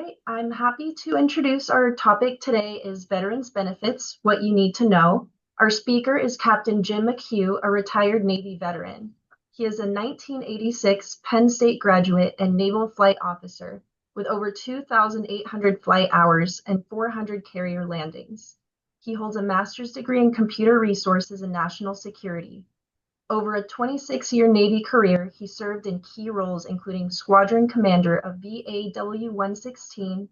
right, I'm happy to introduce our topic today is Veterans Benefits, What You Need to Know. Our speaker is Captain Jim McHugh, a retired Navy veteran. He is a 1986 Penn State graduate and naval flight officer with over 2,800 flight hours and 400 carrier landings. He holds a master's degree in computer resources and national security. Over a 26-year Navy career, he served in key roles including Squadron Commander of VAW-116,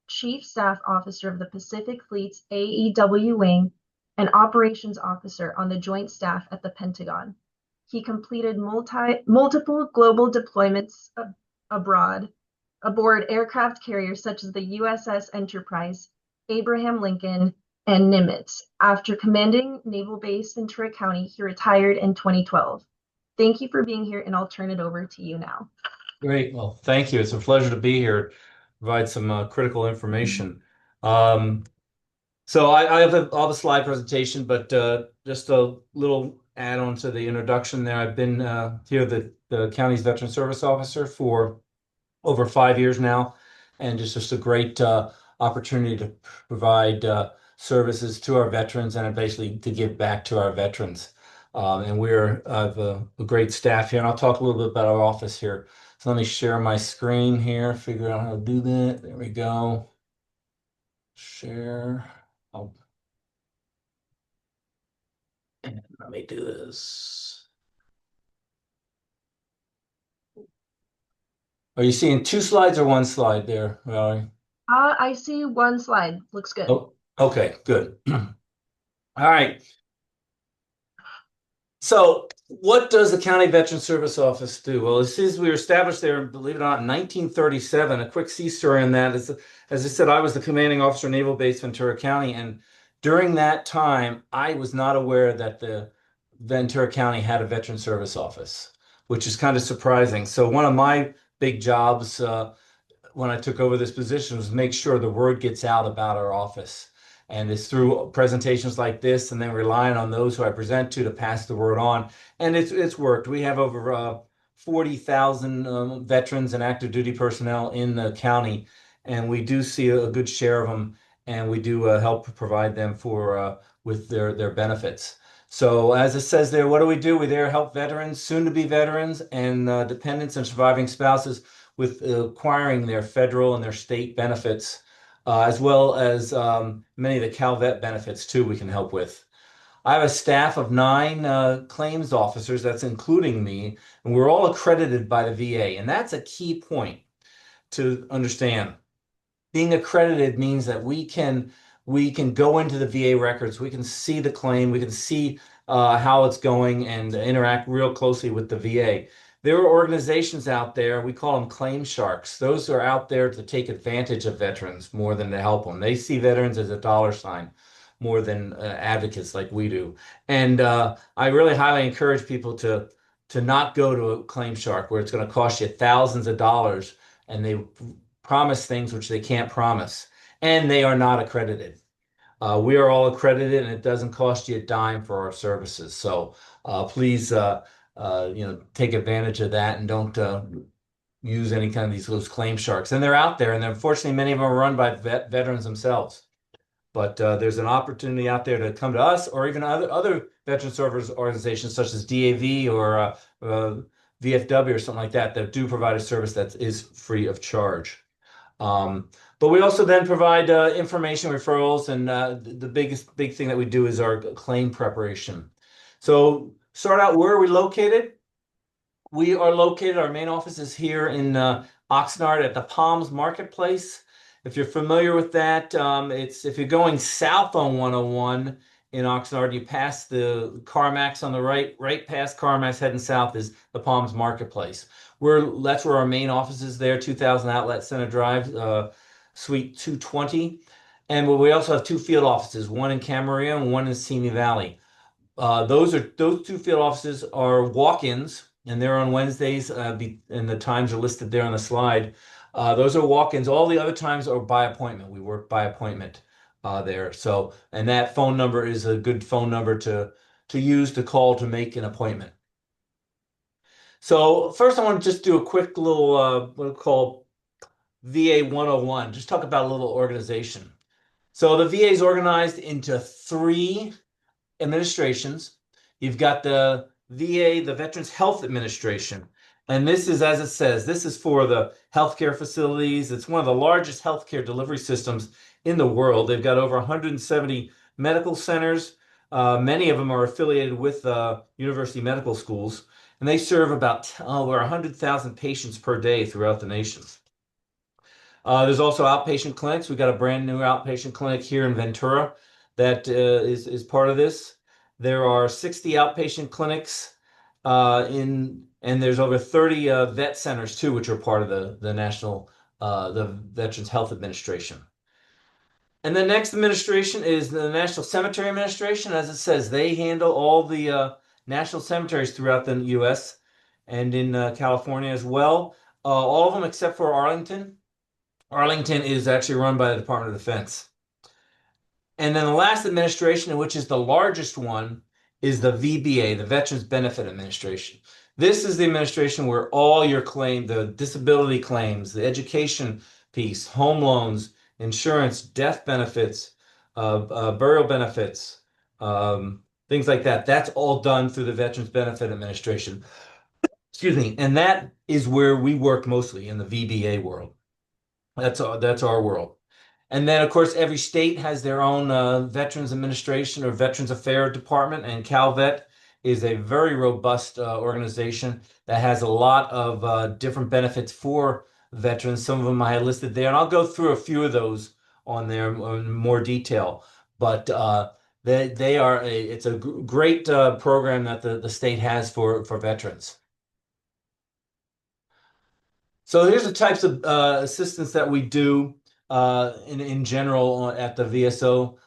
Chief Staff Officer of the Pacific Fleet's AEW Wing, and Operations Officer on the Joint Staff at the Pentagon. He completed multiple global deployments abroad, aboard aircraft carriers such as the USS Enterprise, Abraham Lincoln, and Nimitz. After commanding Naval Base Ventura County, he retired in 2012. Thank you for being here, and I'll turn it over to you now. Great. Well, thank you. It's a pleasure to be here, provide some critical information. Um, I have all the slide presentation, but just a little add-on to the introduction there. I've been here, the county's veteran service officer for over 5 years now, and just a great opportunity to provide services to our veterans and basically to give back to our veterans. And I have a great staff here, and I'll talk a little bit about our office here. So let me share my screen here, figure out how to do that. There we go. Share. Oh, and let me do this. Are you seeing two slides or one slide there, Valerie? I see one slide. Looks good. Oh, okay, good. All right. So what does the County Veteran Service Office do? Well, we were established there, believe it or not, in 1937. A quick sea story on that is, as I said, I was the commanding officer, Naval Base Ventura County, and during that time, I was not aware that the Ventura County had a Veteran Service Office, which is kind of surprising. So one of my big jobs when I took over this position was make sure the word gets out about our office. And it's through presentations like this and then relying on those who I present to pass the word on. And it's worked. We have over 40,000 veterans and active duty personnel in the county, and we do see a good share of them, and we do help provide them with their benefits. So as it says there, what do? We there help veterans, soon to be veterans, and dependents and surviving spouses with acquiring their federal and their state benefits, as well as many of the CalVet benefits too we can help with. I have a staff of 9 claims officers, that's including me, and we're all accredited by the VA. And that's a key point to understand. Being accredited means that we can go into the VA records, we can see the claim, we can see how it's going and interact real closely with the VA. There are organizations out there, we call them claim sharks. Those are out there to take advantage of veterans more than to help them. They see veterans as a dollar sign more than advocates like we do. And I really highly encourage people to not go to a claim shark where it's going to cost you thousands of dollars and they promise things which they can't promise. And they are not accredited. We are all accredited, and it doesn't cost you a dime for our services. So please, take advantage of that and don't use any kind of those claim sharks. And they're out there, and unfortunately, many of them are run by veterans themselves. But there's an opportunity out there to come to us, or even other veteran service organizations such as DAV or VFW or something like that do provide a service that is free of charge. But we also then provide information referrals, and the big thing that we do is our claim preparation. So start out, where are we located? We are located, our main office is here in Oxnard at the Palms Marketplace. If you're familiar with that, if you're going south on 101 in Oxnard, you pass the CarMax on the right past CarMax heading south is the Palms Marketplace. That's where our main office is there, 2000 Outlet Center Drive, Suite 220. And we also have 2 field offices, one in Camarillo and one in Simi Valley. Those 2 field offices are walk-ins, and they're on Wednesdays, and the times are listed there on the slide. Those are walk-ins. All the other times are by appointment. We work by appointment there. So, and that phone number is a good phone number to use to call to make an appointment. So first, I want to just do a quick little what we call VA 101. Just talk about a little organization. So the VA is organized into three administrations. You've got the VA, the Veterans Health Administration. And this is, as it says, this is for the healthcare facilities. It's one of the largest healthcare delivery systems in the world. They've got over 170 medical centers. Many of them are affiliated with university medical schools, and they serve about over 100,000 patients per day throughout the nation. There's also outpatient clinics. We've got a brand new outpatient clinic here in Ventura that is part of this. There are 60 outpatient clinics and there's over 30 vet centers too, which are part of the national the Veterans Health Administration. And the next administration is the National Cemetery Administration. As it says, they handle all the national cemeteries throughout the U.S. and in California as well. All of them except for Arlington. Arlington is actually run by the Department of Defense. And then the last administration, which is the largest one, is the VBA, the Veterans Benefit Administration. This is the administration where all your claims, the disability claims, the education piece, home loans, insurance, death benefits, burial benefits, things like that. That's all done through the Veterans Benefit Administration. Excuse me. And that is where we work mostly in the VBA world. That's our world. And then, of course, every state has their own Veterans Administration or Veterans Affairs Department, and CalVet is a very robust organization that has a lot of different benefits for veterans. Some of them I listed there, and I'll go through a few of those on there in more detail. But it's a great program that the state has for veterans. So here's the types of assistance that we do in general at the VSO.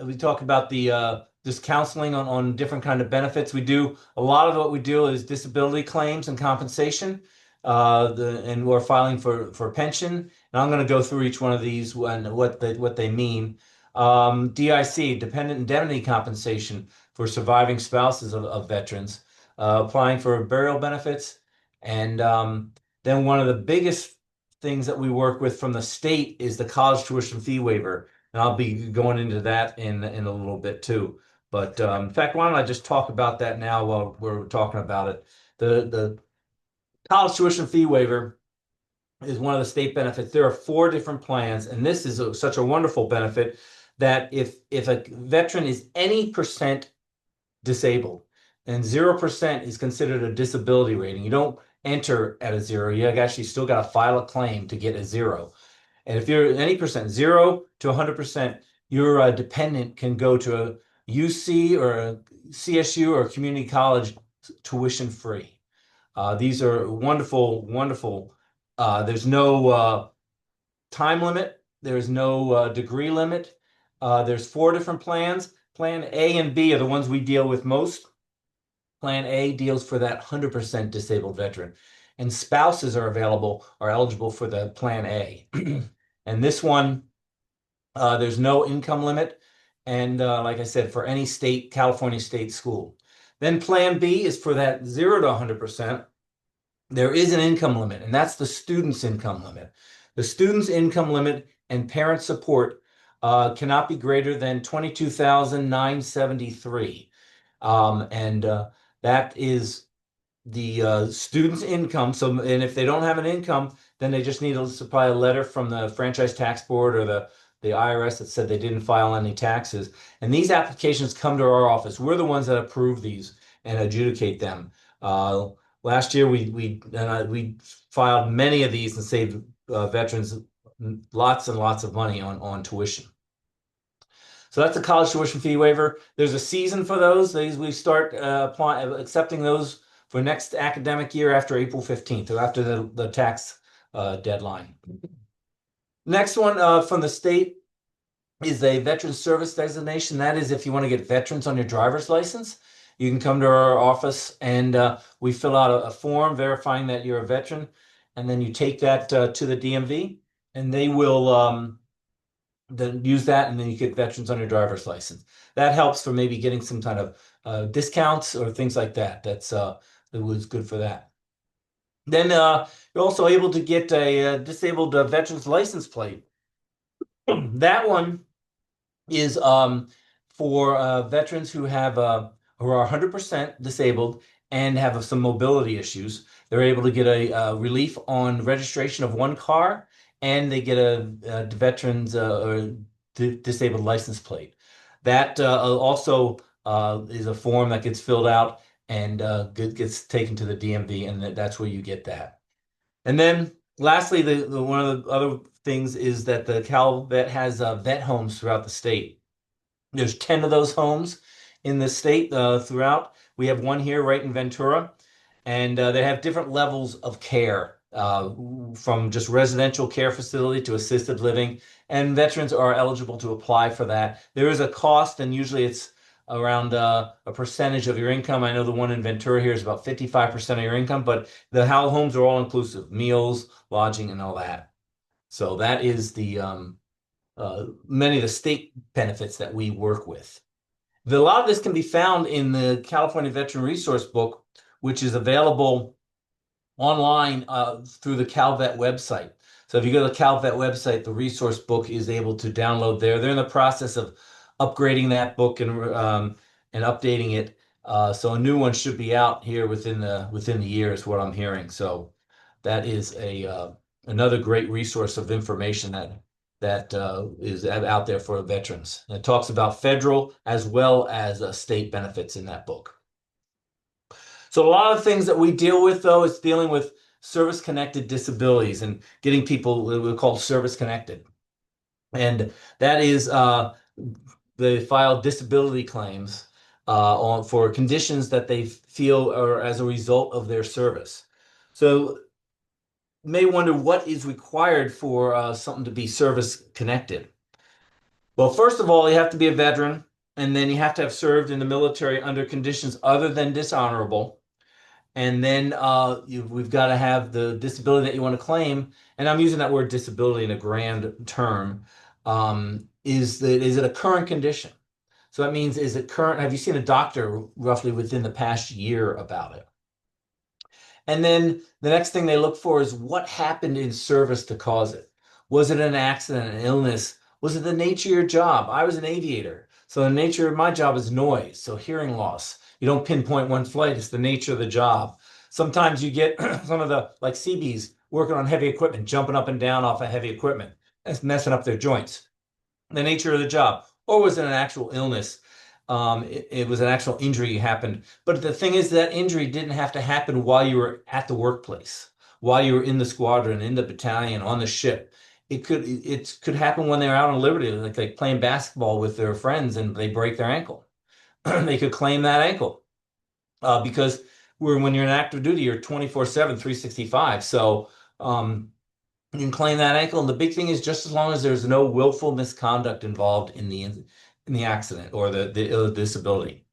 We talk about the just counseling on different kind of benefits. We do a lot of what we do is disability claims and compensation, and we're filing for pension. And I'm going to go through each one of these and what they mean. DIC, dependent indemnity compensation for surviving spouses of veterans, applying for burial benefits, and then one of the biggest things that we work with from the state is the college tuition fee waiver. And I'll be going into that in a little bit too. But in fact, why don't I just talk about that now while we're talking about it? The college tuition fee waiver is one of the state benefits. There are 4 different plans, and this is such a wonderful benefit that if a veteran is any percent disabled, and 0% is considered a disability rating. You don't enter at a 0. You actually still got to file a claim to get a 0. And if you're any percent, 0 to 100%, your dependent can go to a UC or a CSU or a community college tuition free. These are wonderful, wonderful. There's no time limit. There's no degree limit. There's 4 different plans. Plan A and B are the ones we deal with most. Plan A deals for that 100% disabled veteran, and spouses are eligible for the Plan A. And this one, there's no income limit, and like I said, for any state, California state school. Then Plan B is for that 0 to 100%. There is an income limit, and that's the student's income limit. The student's income limit and parent support cannot be greater than $22,973, and that is the student's income. So, and if they don't have an income, then they just need to supply a letter from the Franchise Tax Board or the IRS that said they didn't file any taxes. And these applications come to our office. We're the ones that approve these and adjudicate them. Last year, we filed many of these and saved veterans lots and lots of money on tuition. So that's the college tuition fee waiver. There's a season for those. We start accepting those for next academic year after April 15th or after the tax deadline. Next one from the state is a veteran service designation. That is if you want to get veterans on your driver's license, you can come to our office and we fill out a form verifying that you're a veteran. And then you take that to the DMV and they will then use that, and then you get veterans on your driver's license. That helps for maybe getting some kind of discounts or things like that. That was good for that. Then you're also able to get a, disabled veterans license plate. That one is for veterans who are 100% disabled and have some mobility issues. They're able to get a relief on registration of one car, and they get a veterans or disabled license plate. That also is a form that gets filled out and gets taken to the DMV, and that's where you get that. And then lastly, the one of the other things is that the Cal Vet has vet homes throughout the state. There's 10 of those homes in the state throughout. We have one here right in Ventura, and they have different levels of care, from just residential care facility to assisted living, and veterans are eligible to apply for that. There is a cost, and usually it's around a percentage of your income. I know the one in Ventura here is about 55% of your income, but the Howell homes are all inclusive, meals, lodging, and all that. So that is the many of the state benefits that we work with. A lot of this can be found in the California Veteran Resource Book, which is available online through the CalVet website. So if you go to the CalVet website, the resource book is able to download there. They're in the process of upgrading that book and updating it. So a new one should be out here within the year, is what I'm hearing. So that is a another great resource of information that is out there for veterans. And it talks about federal as well as state benefits in that book. So a lot of things that we deal with, though, is dealing with service-connected disabilities and getting people what we call service-connected. And that is they file disability claims for conditions that they feel are as a result of their service. So you may wonder what is required for something to be service-connected. Well, first of all, you have to be a veteran, and then you have to have served in the military under conditions other than dishonorable. And then we've got to have the disability that you want to claim. And I'm using that word disability in a grand term. Is it a current condition? So that means, is it current? Have you seen a doctor roughly within the past year about it? And then the next thing they look for is what happened in service to cause it. Was it an accident, an illness? Was it the nature of your job? I was an aviator. So the nature of my job is noise, so hearing loss. You don't pinpoint one flight, it's the nature of the job. Sometimes you get some of the, like Seabees, working on heavy equipment, jumping up and down off of heavy equipment. That's messing up their joints. The nature of the job. Or was it an actual illness? It was an actual injury happened. But the thing is, that injury didn't have to happen while you were at the workplace, while you were in the squadron, in the battalion, on the ship. It could happen when they're out on liberty, like playing basketball with their friends and they break their ankle. They could claim that ankle because when you're in active duty, you're 24/7, 365. So you can claim that ankle. And the big thing is, just as long as there's no willful misconduct involved in the accident or the disability.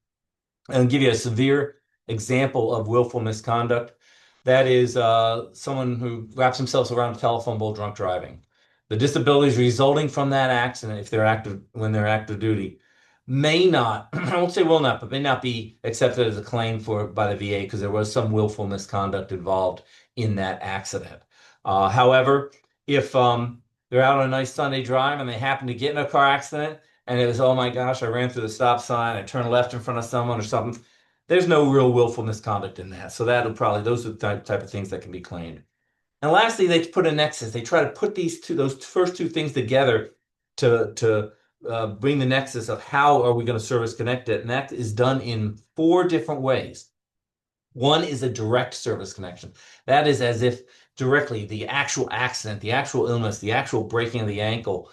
And I'll give you a severe example of willful misconduct. That is someone who wraps themselves around a telephone pole drunk driving. The disabilities resulting from that accident, if they're active when they're active duty, may not, I won't say will not, but may not be accepted as a claim for by the VA because there was some willful misconduct involved in that accident. However, if they're out on a nice Sunday drive and they happen to get in a car accident and it was, oh my gosh, I ran through the stop sign, I turned left in front of someone or something, there's no real willful misconduct in that. So those are the type of things that can be claimed. And lastly, they put a nexus. They try to put those first two things together to bring the nexus of how are we going to service connect it. And that is done in four different ways. One is a direct service connection. That is as if directly the actual accident, the actual illness, the actual breaking of the ankle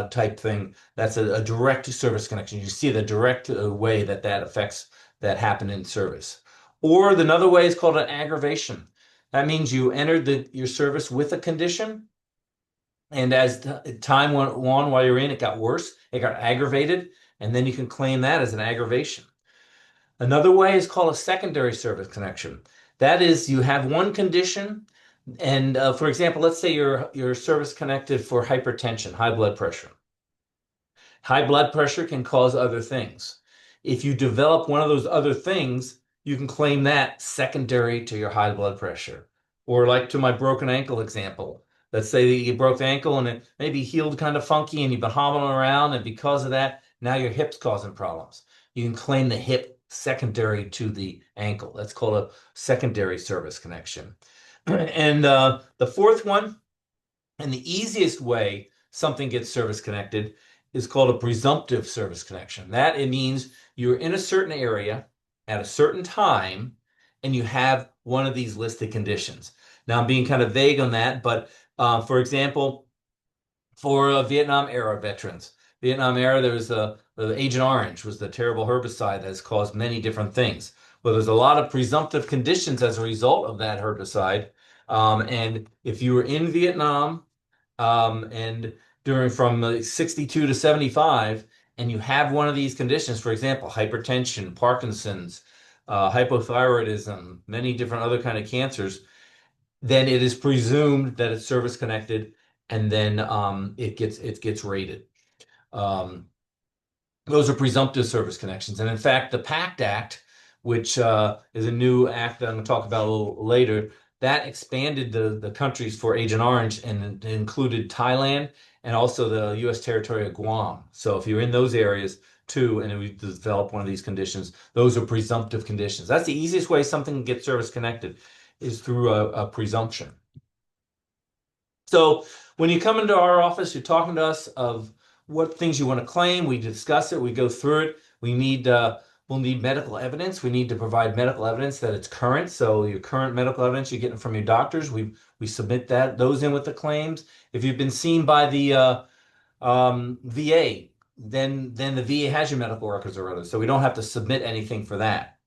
type thing. That's a direct service connection. You see the direct way that affects that happened in service. Or another way is called an aggravation. That means you entered your service with a condition, and as time went on while you're in, it got worse, it got aggravated, and then you can claim that as an aggravation. Another way is called a secondary service connection. That is, you have one condition, and for example, let's say you're service connected for hypertension, high blood pressure. High blood pressure can cause other things. If you develop one of those other things, you can claim that secondary to your high blood pressure. Or like to my broken ankle example. Let's say that you broke the ankle and it maybe healed kind of funky and you've been hobbling around, and because of that, now your hip's causing problems. You can claim the hip secondary to the ankle. That's called a secondary service connection. And the fourth one, and the easiest way something gets service connected, is called a presumptive service connection. That it means you're in a certain area at a certain time and you have one of these listed conditions. Now, I'm being kind of vague on that, but for example, for Vietnam era veterans, Vietnam era, there was the Agent Orange was the terrible herbicide that has caused many different things. Well, there's a lot of presumptive conditions as a result of that herbicide. And if you were in Vietnam and during from 62 to 75, and you have one of these conditions, for example, hypertension, Parkinson's, hypothyroidism, many different other kind of cancers, then it is presumed that it's service connected, and then it gets rated. Um, those are presumptive service connections, and in fact, the PACT Act, which is a new act that I'm going to talk about a little later, that expanded the countries for Agent Orange and it included Thailand and also the U.S. territory of Guam. So if you're in those areas too, and we develop one of these conditions, those are presumptive conditions. That's the easiest way something can get service connected, is through a presumption. So when you come into our office, you're talking to us of what things you want to claim. We discuss it. We go through it. We'll need medical evidence. We need to provide medical evidence that it's current. So your current medical evidence you're getting from your doctors, we submit those in with the claims. If you've been seen by the VA, then the VA has your medical records already. So we don't have to submit anything for that.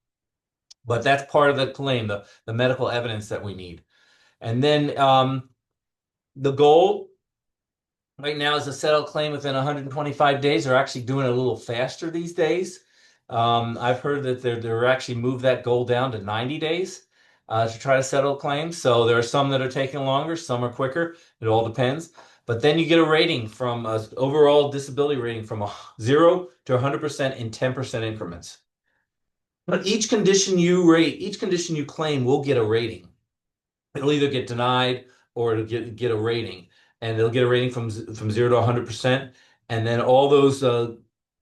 But that's part of the claim, the medical evidence that we need. And then the goal right now is to settle claim within 125 days. They're actually doing it a little faster these days. I've heard that they're actually moved that goal down to 90 days to try to settle claims. So there are some that are taking longer, some are quicker. It all depends. But then you get a rating from overall disability rating from 0 to 100% in 10% increments. But each condition you claim will get a rating. It'll either get denied or it'll get a rating, and they'll get a rating from 0 to 100%, and then all those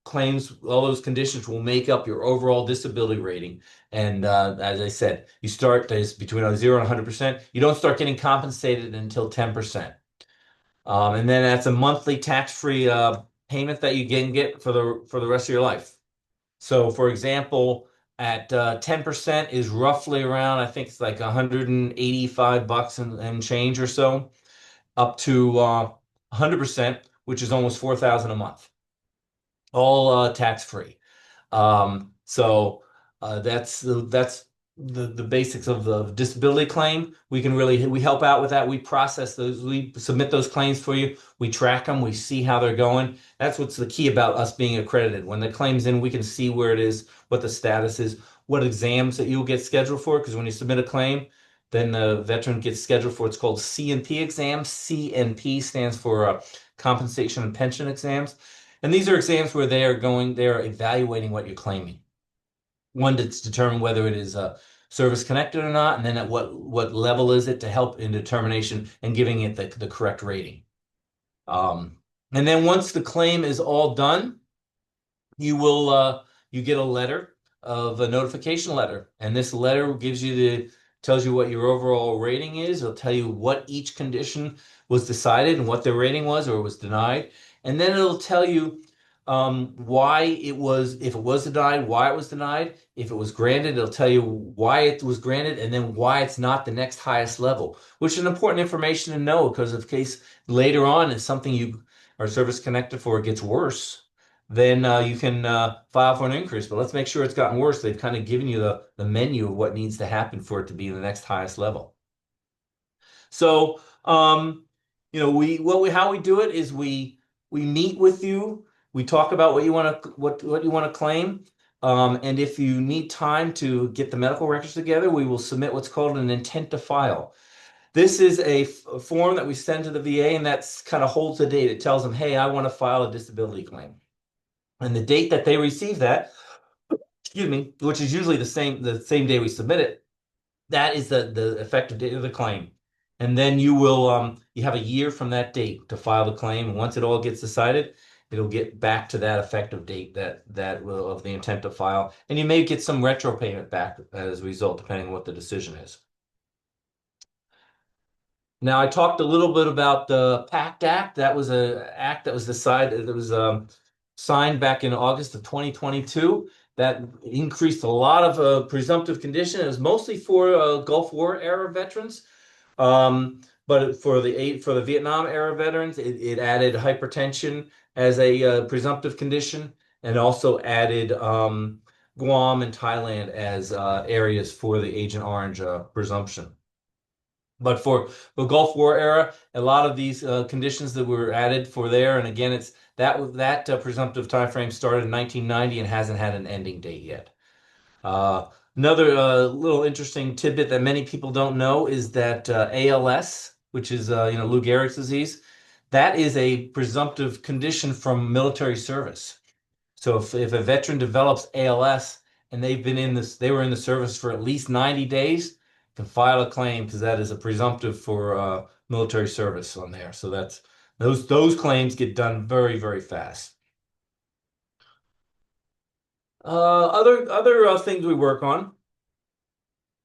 claims, all those conditions will make up your overall disability rating. And as I said, you start between 0 and 100%. You don't start getting compensated until 10%, and then that's a monthly tax-free payment that you can get for the rest of your life. So, for example, at 10% is roughly around, I think it's like 185 bucks and change or so, up to 100%, which is almost 4,000 a month, all tax free. So that's the basics of the disability claim. We help out with that. We process those, we submit those claims for you. We track them. We see how they're going. That's what's the key about us being accredited. When the claim's in, we can see where it is, what the status is, what exams that you'll get scheduled for. Because when you submit a claim, then the veteran gets scheduled for what's called C&P exams. C&P stands for compensation and pension exams. And these are exams where they are evaluating what you're claiming. One, to determine whether it is service connected or not, and then at what level is it, to help in determination and giving it the correct rating. And then once the claim is all done, you get a letter of a notification letter, and this letter tells you what your overall rating is. It'll tell you what each condition was decided and what the rating was or was denied, and then it'll tell you why it was, if it was denied, why it was denied. If it was granted, it'll tell you why it was granted and then why it's not the next highest level, which is important information to know, because in case later on is something you are service connected for, it gets worse, then you can file for an increase. But let's make sure it's gotten worse. They've kind of given you the menu of what needs to happen for it to be the next highest level. So, how we do it is we meet with you. We talk about what you want to claim, and if you need time to get the medical records together, we will submit what's called an intent to file. This is a form that we send to the VA, and that's kind of holds the date. It tells them, "Hey, I want to file a disability claim," and the date that they receive that, excuse me, which is usually the same day we submit it, That is the effective date of the claim. And then you will you have a year from that date to file the claim. And once it all gets decided, it'll get back to that effective date that will of the intent to file. And you may get some retro payment back as a result, depending on what the decision is. Now, I talked a little bit about the PACT Act. That was an act that was decided that was signed back in August of 2022. That increased a lot of presumptive condition. It was mostly for Gulf War era veterans, but for the Vietnam era veterans, it added hypertension as a presumptive condition, and also added Guam and Thailand as areas for the Agent Orange presumption. But for the Gulf War era, a lot of these conditions that were added for there, and again, it's that presumptive time frame started in 1990 and hasn't had an ending date yet. Another little interesting tidbit that many people don't know is that ALS, which is Lou Gehrig's disease, that is a presumptive condition from military service. So if a veteran develops ALS and they were in the service for at least 90 days, can file a claim because that is a presumptive for military service on there. So that's those claims get done very, very fast. Other things we work on,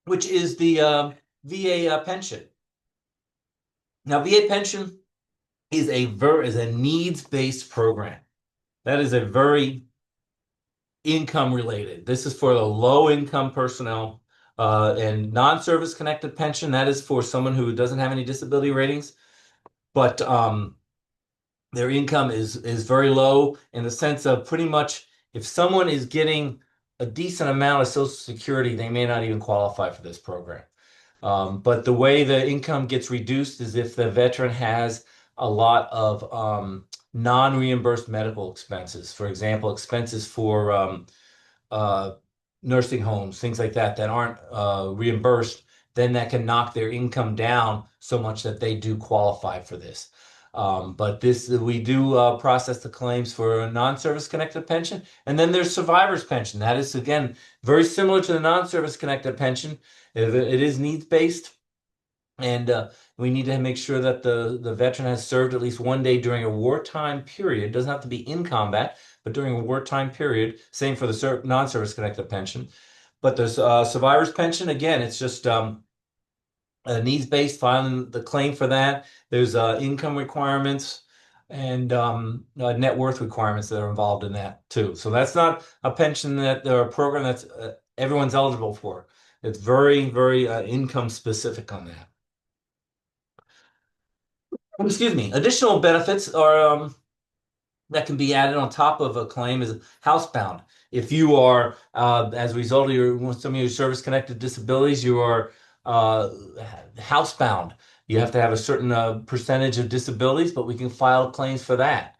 which is the VA pension. Now, VA pension is a needs-based program. That is a very income related. This is for the low income personnel, and non-service connected pension. That is for someone who doesn't have any disability ratings, but their income is very low in the sense of pretty much if someone is getting a decent amount of Social Security, they may not even qualify for this program. But the way the income gets reduced is if the veteran has a lot of non-reimbursed medical expenses. For example, expenses for nursing homes, things like that aren't reimbursed, then that can knock their income down so much that they do qualify for this. But we do process the claims for a non-service connected pension, and then there's survivor's pension. That is again very similar to the non-service connected pension. It is needs based, and we need to make sure that the veteran has served at least one day during a wartime period. It doesn't have to be in combat, but during a wartime period. Same for the non-service connected pension. But there's survivor's pension. Again, it's just needs-based, filing the claim for that. There's income requirements and net worth requirements that are involved in that too. So that's not a pension or a program that's everyone's eligible for. It's very, very income specific on that. Excuse me. Additional benefits are that can be added on top of a claim is housebound. If you are, as a result of some of your service-connected disabilities, you are housebound. You have to have a certain percentage of disabilities, but we can file claims for that.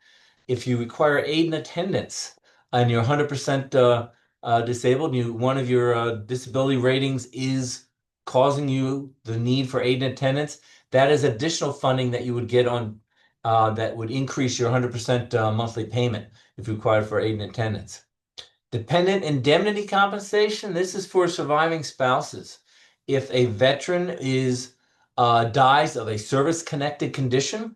If you require aid and attendance and you're 100% disabled, one of your disability ratings is causing you the need for aid and attendance, that is additional funding that you would get on that would increase your 100% monthly payment if required for aid and attendance. Dependent indemnity compensation, this is for surviving spouses. If a veteran dies of a service-connected condition,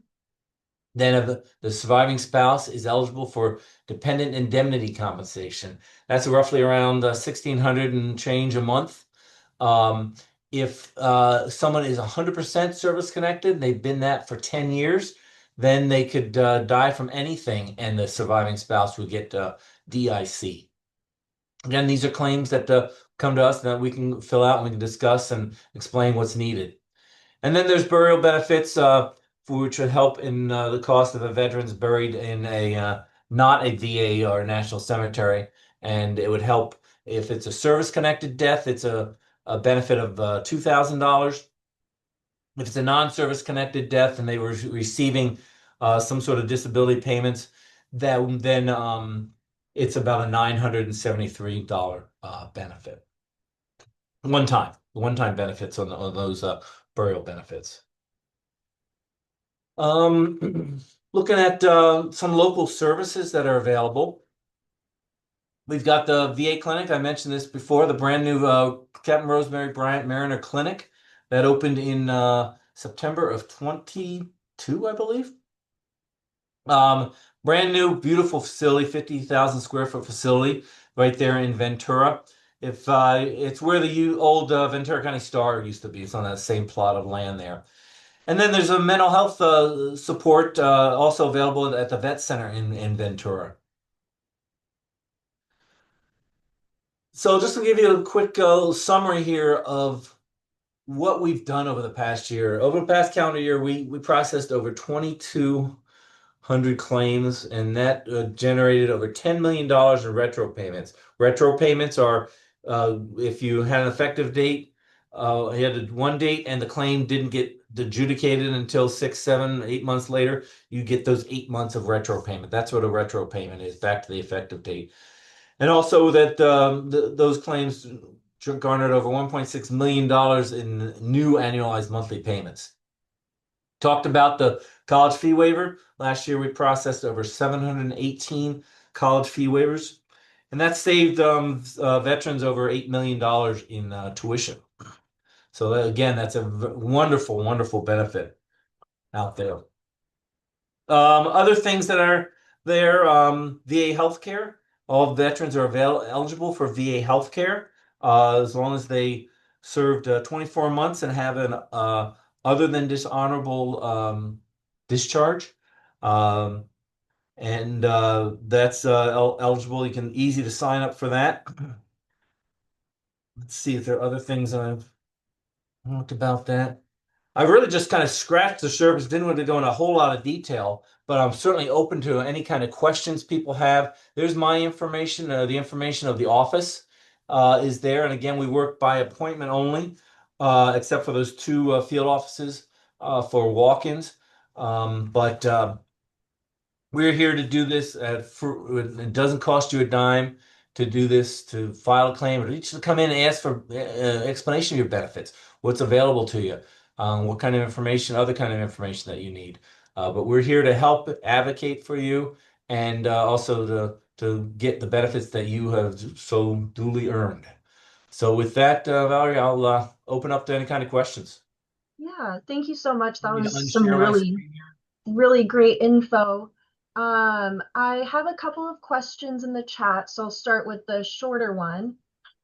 then the surviving spouse is eligible for dependent indemnity compensation. That's roughly around $1,600 and change a month. If someone is 100% service-connected, they've been that for 10 years, then they could die from anything, and the surviving spouse would get DIC. Again, these are claims that come to us that we can fill out and we can discuss and explain what's needed. And then there's burial benefits, which would help in the cost of a veteran's buried in not a VA or a national cemetery. And it would help if it's a service-connected death, it's a benefit of $2,000. If it's a non-service connected death and they were receiving some sort of disability payments, then it's about a $973 benefit. One-time benefits on those burial benefits. Looking at some local services that are available. We've got the VA clinic. I mentioned this before, the brand new Captain Rosemary Bryant Mariner Clinic that opened in September of 22, I believe. Um, Brand new, beautiful facility, 50,000 square foot facility right there in Ventura. If It's where the old Ventura County Star used to be. It's on that same plot of land there. And then there's a mental health support also available at the vet center in Ventura. So just to give you a quick summary here of what we've done over the past year. Over the past calendar year, we processed over 2,200 claims, and that generated over $10 million in retro payments. Retro payments are if you had an effective date, you had one date, and the claim didn't get adjudicated until 6, 7, 8 months later, you get those 8 months of retro payment. That's what a retro payment is, back to the effective date. And also that those claims garnered over $1.6 million in new annualized monthly payments. Talked about the college fee waiver. Last year, we processed over 718 college fee waivers, and that saved veterans over $8 million in tuition. So again, that's a wonderful, wonderful benefit out there. Other things that are there, VA healthcare. All veterans are eligible for VA healthcare as long as they served 24 months and have an other than dishonorable discharge. Um, and that's eligible. You can easy to sign up for that. Let's see if there are other things I've talked about that. I really just kind of scratched the surface, didn't want to go in a whole lot of detail, but I'm certainly open to any kind of questions people have. There's my information, the information of the office is there. And again, we work by appointment only, except for those two field offices for walk-ins. But we're here to do this. It doesn't cost you a dime to do this, to file a claim, or just to come in and ask for explanation of your benefits, what's available to you, what kind of information, other kind of information that you need. But we're here to help advocate for you and also to get the benefits that you have so duly earned. So with that, Valerie, I'll open up to any kind of questions. Yeah, thank you so much. Want That me to was some unshare my really, screen here? really great info. I have a couple of questions in the chat, so I'll start with the shorter one.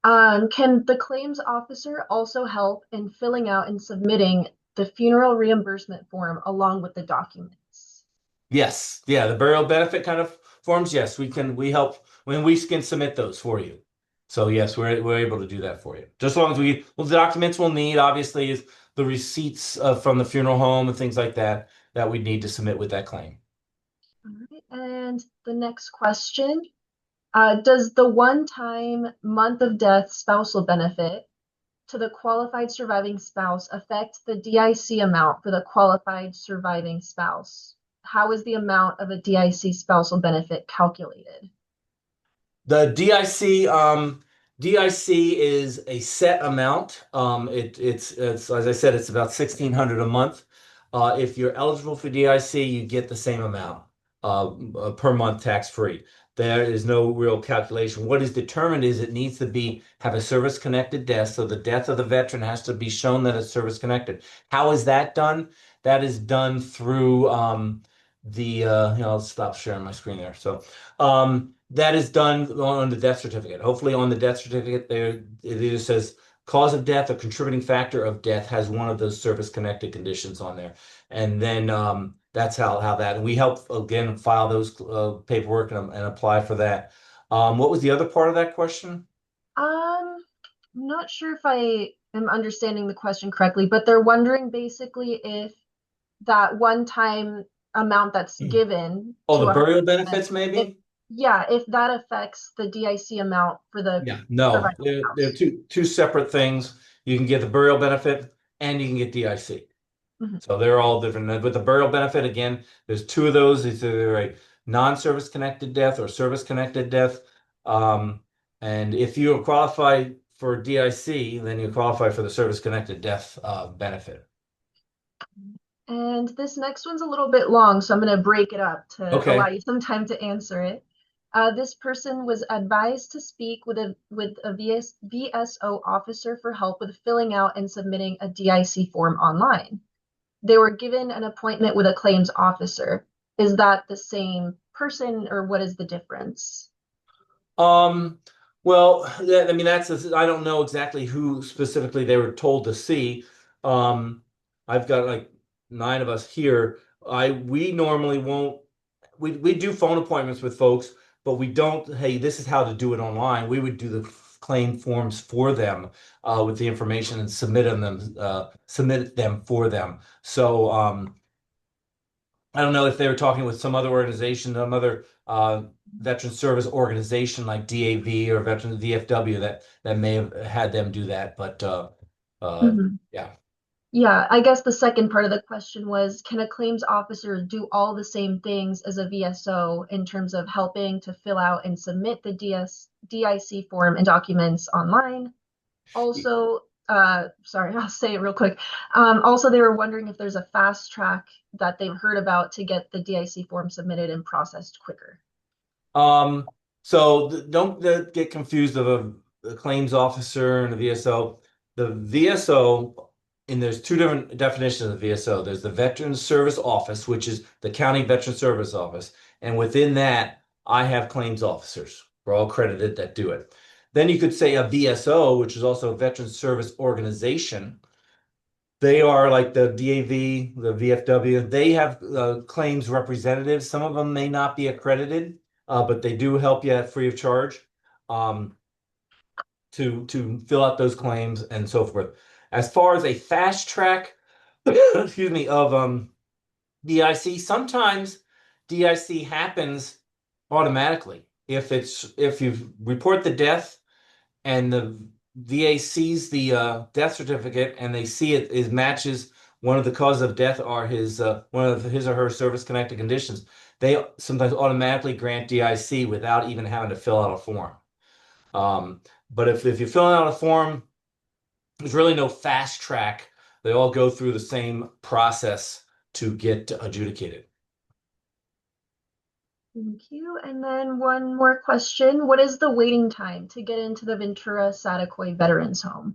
Can the claims officer also help in filling out and submitting the funeral reimbursement form along with the documents? Yes, yeah, the burial benefit kind of forms. Yes, we help when we can submit those for you. So yes, we're able to do that for you. Just as long as well, the documents we'll need obviously is the receipts from the funeral home and things like that that we need to submit with that claim. All right, and the next question, does the one-time month of death spousal benefit to the qualified surviving spouse affect the DIC amount for the qualified surviving spouse? How is the amount of a DIC spousal benefit calculated? The DIC is a set amount. It's as I said, it's about 1,600 a month. If you're eligible for DIC, you get the same amount per month tax free. There is no real calculation. What is determined is it needs to have a service connected death. So the death of the veteran has to be shown that it's service connected. How is that done? That is done through I'll stop sharing my screen there. So that is done on the death certificate. Hopefully on the death certificate there, it either says cause of death or contributing factor of death has one of those service-connected conditions on there. And then that's how that, and we help, again, file those paperwork and apply for that. What was the other part of that question? I'm not sure if I am understanding the question correctly, but they're wondering basically if that one-time amount that's given Oh, to the a burial husband, benefits, if maybe? yeah, if that affects the DIC amount for the Yeah, no, surviving they're spouse. two separate things. You can get the burial benefit and you can get DIC. Mhm. So they're all different. With the burial benefit, again, there's two of those. It's either a non-service connected death or service connected death. And if you qualify for DIC, then you qualify for the service connected death benefit. And this next one's a little bit long, so I'm going to break it up to allow Okay. you some time to answer it. This person was advised to speak with a VSO officer for help with filling out and submitting a DIC form online. They were given an appointment with a claims officer. Is that the same person, or what is the difference? Um, well, I mean, I don't know exactly who specifically they were told to see. Um, I've got like 9 of us here. We normally won't, we do phone appointments with folks, but we don't, hey, this is how to do it online. We would do the claim forms for them, with the information and submit them for them. So, I don't know if they were talking with some other organization, some other veteran service organization like DAV or Veteran VFW that may have had them do that, but Mhm. yeah. Yeah, I guess the second part of the question was, can a claims officer do all the same things as a VSO in terms of helping to fill out and submit the DIC form and documents online? Also, sorry, I'll say it real quick. Also, they were wondering if there's a fast track that they've heard about to get the DIC form submitted and processed quicker. Um, so don't get confused of a claims officer and a VSO. The VSO, and there's 2 different definitions of VSO. There's the Veterans Service Office, which is the County Veteran Service Office. And within that, I have claims officers. We're all credited that do it. Then you could say a VSO, which is also a Veterans Service Organization. They are like the DAV, the VFW. They have claims representatives. Some of them may not be accredited, but they do help you at free of charge, um, to fill out those claims and so forth. As far as a fast track, excuse me, of DIC, sometimes DIC happens automatically. If you report the death and the VA sees the death certificate and they see it is matches one of the causes of death are one of his or her service connected conditions, they sometimes automatically grant DIC without even having to fill out a form. Um, but if you're filling out a form, there's really no fast track. They all go through the same process to get adjudicated. Thank you. And then one more question. What is the waiting time to get into the Ventura Saticoy Veterans Home?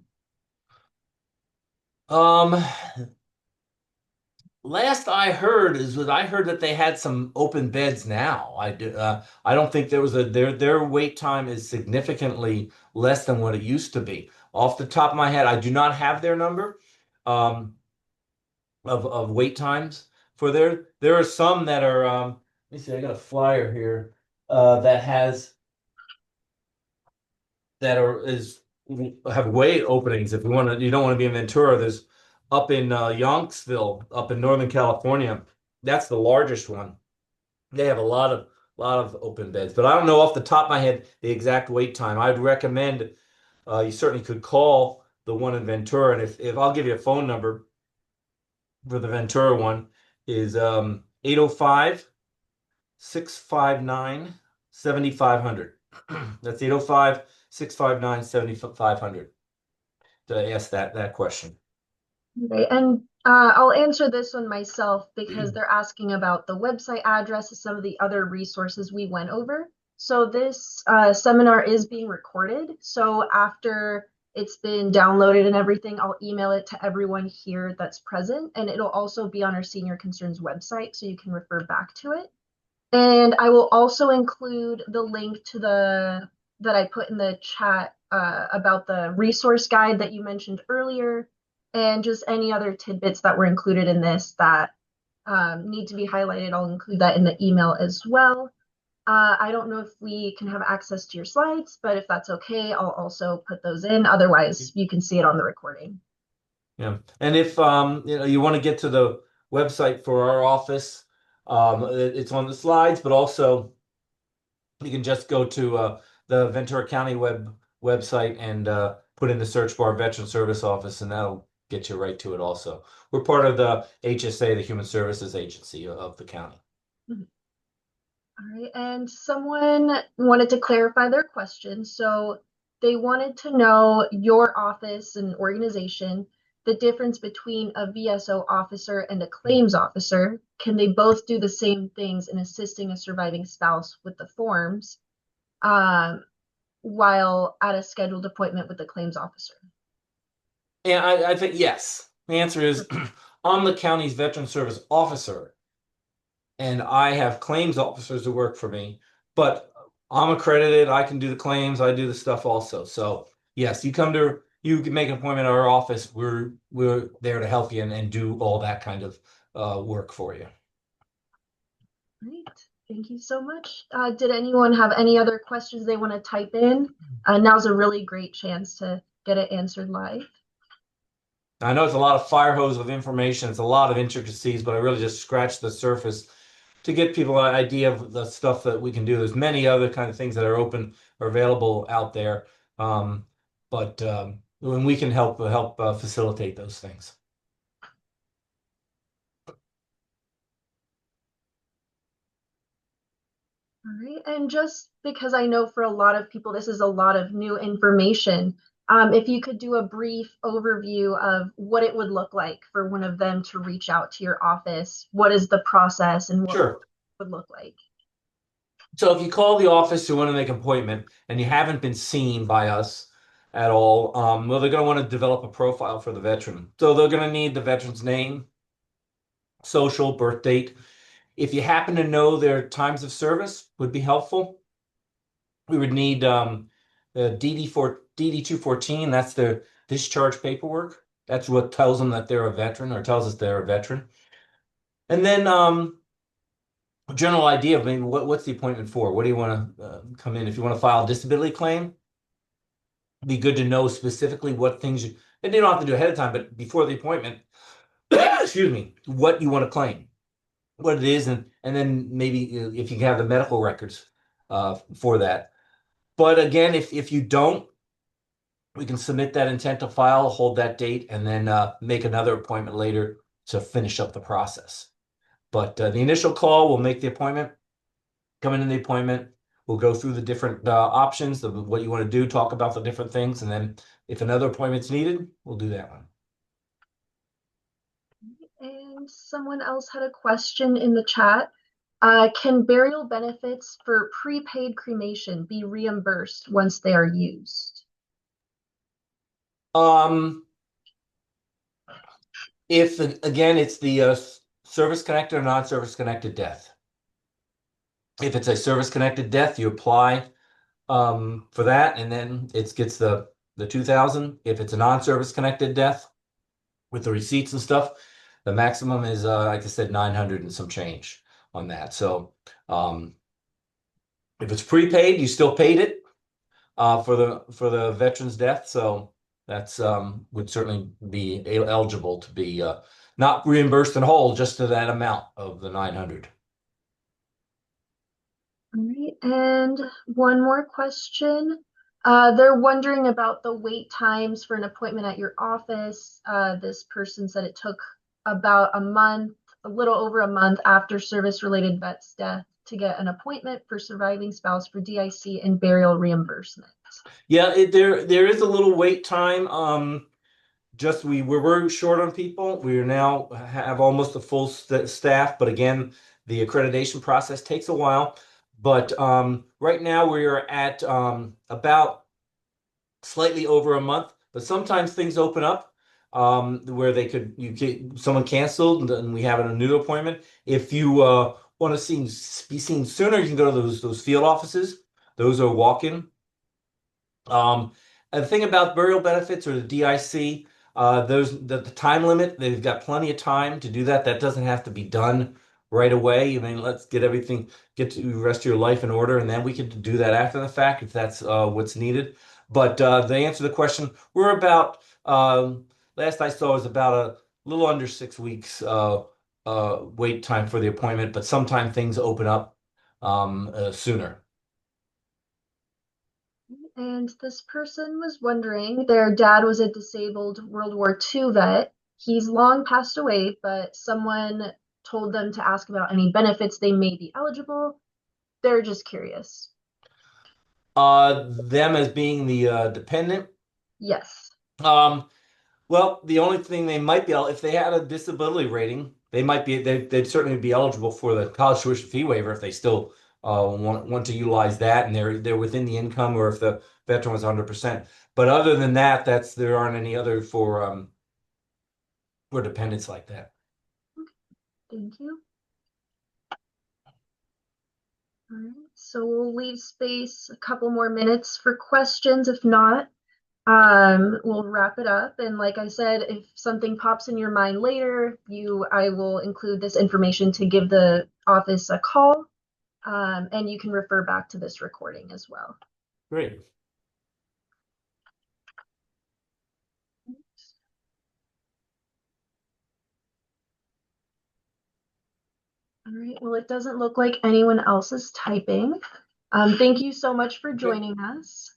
Um, Last I heard I heard that they had some open beds now. I don't think there was their wait time is significantly less than what it used to be. Off the top of my head, I do not have their number um, of wait times for there are some that are let me see, I got a flyer here that has that are is have wait openings if you don't want to be in Ventura. There's up in Yonksville, up in Northern California. That's the largest one. They have a lot of open beds, but I don't know off the top of my head the exact wait time. I'd recommend you certainly could call the one in Ventura, and if I'll give you a phone number for the Ventura one is 805 659 7500. That's 805 659 7500 to ask that question. Okay, and I'll answer this one myself because they're asking about the website address of some of the other resources we went over. So this seminar is being recorded. So after it's been downloaded and everything, I'll email it to everyone here that's present, and it'll also be on our Senior Concerns website, so you can refer back to it. And I will also include the link to the that I put in the chat about the resource guide that you mentioned earlier, and just any other tidbits that were included in this that need to be highlighted. I'll include that in the email as well. I don't know if we can have access to your slides, but if that's okay, I'll also put those in. Otherwise, you can see it on the recording. Yeah, and if you want to get to the website for our office, it's on the slides, but also you can just go to the Ventura County website and put in the search bar Veteran Service Office, and that'll get you right to it also. We're part of the HSA, the Human Services Agency of the county. Mhm. All right, and someone wanted to clarify their question. So they wanted to know your office and organization, the difference between a VSO officer and a claims officer. Can they both do the same things in assisting a surviving spouse with the forms? um, while at a scheduled appointment with the claims officer? And I think yes. The answer is I'm the county's veteran service officer, and I have claims officers who work for me, but I'm accredited. I can do the claims. I do the stuff also. So yes, you can make an appointment at our office. We're there to help you and do all that kind of work for you. Great. Thank you so much. Did anyone have any other questions they want to type in? Now's a really great chance to get it answered live. I know it's a lot of fire hose of information. It's a lot of intricacies, but I really just scratched the surface to get people an idea of the stuff that we can do. There's many other kind of things that are open or available out there, but when we can help facilitate those things. All right. And just because I know for a lot of people, this is a lot of new information, if you could do a brief overview of what it would look like for one of them to reach out to your office, what is the process and what Sure. would look like? So if you call the office to want to make an appointment and you haven't been seen by us at all, well, they're going to want to develop a profile for the veteran. So they're going to need the veteran's name, social, birth date. If you happen to know their times of service, would be helpful. We would need the DD 214. That's their discharge paperwork. That's what tells them that they're a veteran or tells us they're a veteran. And then general idea of, I mean, what's the appointment for? What do you want to come in? If you want to file a disability claim, it'd be good to know specifically what things you, and you don't have to do ahead of time, but before the appointment, excuse me, what you want to claim, what it is, and then maybe if you have the medical records for that. But again, if you don't, we can submit that intent to file, hold that date, and then make another appointment later to finish up the process. But the initial call, we'll make the appointment, come in the appointment, we'll go through the different options of what you want to do, talk about the different things, and then if another appointment's needed, we'll do that one. And someone else had a question in the chat. Can burial benefits for prepaid cremation be reimbursed once they are used? If again, it's the service connected or non-service connected death. If it's a service connected death, you apply for that, and then it gets the 2,000. If it's a non-service connected death with the receipts and stuff, the maximum is like I said, 900 and some change on that. So if it's prepaid, you still paid it for the veteran's death. So that's would certainly be eligible to be not reimbursed in whole, just to that amount of the 900. All right, and one more question. They're wondering about the wait times for an appointment at your office. This person said it took about a month, a little over a month after service-related vet's death to get an appointment for surviving spouse for DIC and burial reimbursement. Yeah, there is a little wait time. Just we're short on people. We now have almost a full staff, but again, the accreditation process takes a while. But right now we're at about slightly over a month. But sometimes things open up where someone canceled and we have a new appointment. If you want to be seen sooner, you can go to those field offices. Those are walk-in. And the thing about burial benefits or the DIC, there's the time limit. They've got plenty of time to do that. That doesn't have to be done right away. I mean, let's get to the rest of your life in order, and then we can do that after the fact if that's what's needed. But the answer to the question, we're about last I saw was about a little under 6 weeks wait time for the appointment, but sometimes things open up sooner. And this person was wondering, their dad was a disabled World War II vet. He's long passed away, but someone told them to ask about any benefits they may be eligible. They're just curious. Them as being the dependent. Yes. Well, the only thing they might be, if they had a disability rating, they'd certainly be eligible for the college tuition fee waiver if they still want to utilize that, and they're within the income, or if the veteran was 100%. But other than that, there aren't any other for dependents like that. Thank you. All right, so we'll leave space a couple more minutes for questions. If not, we'll wrap it up. And like I said, if something pops in your mind later, I will include this information to give the office a call, and you can refer back to this recording as well. Great. All right, well, it doesn't look like anyone else is typing. Thank you so much for joining us.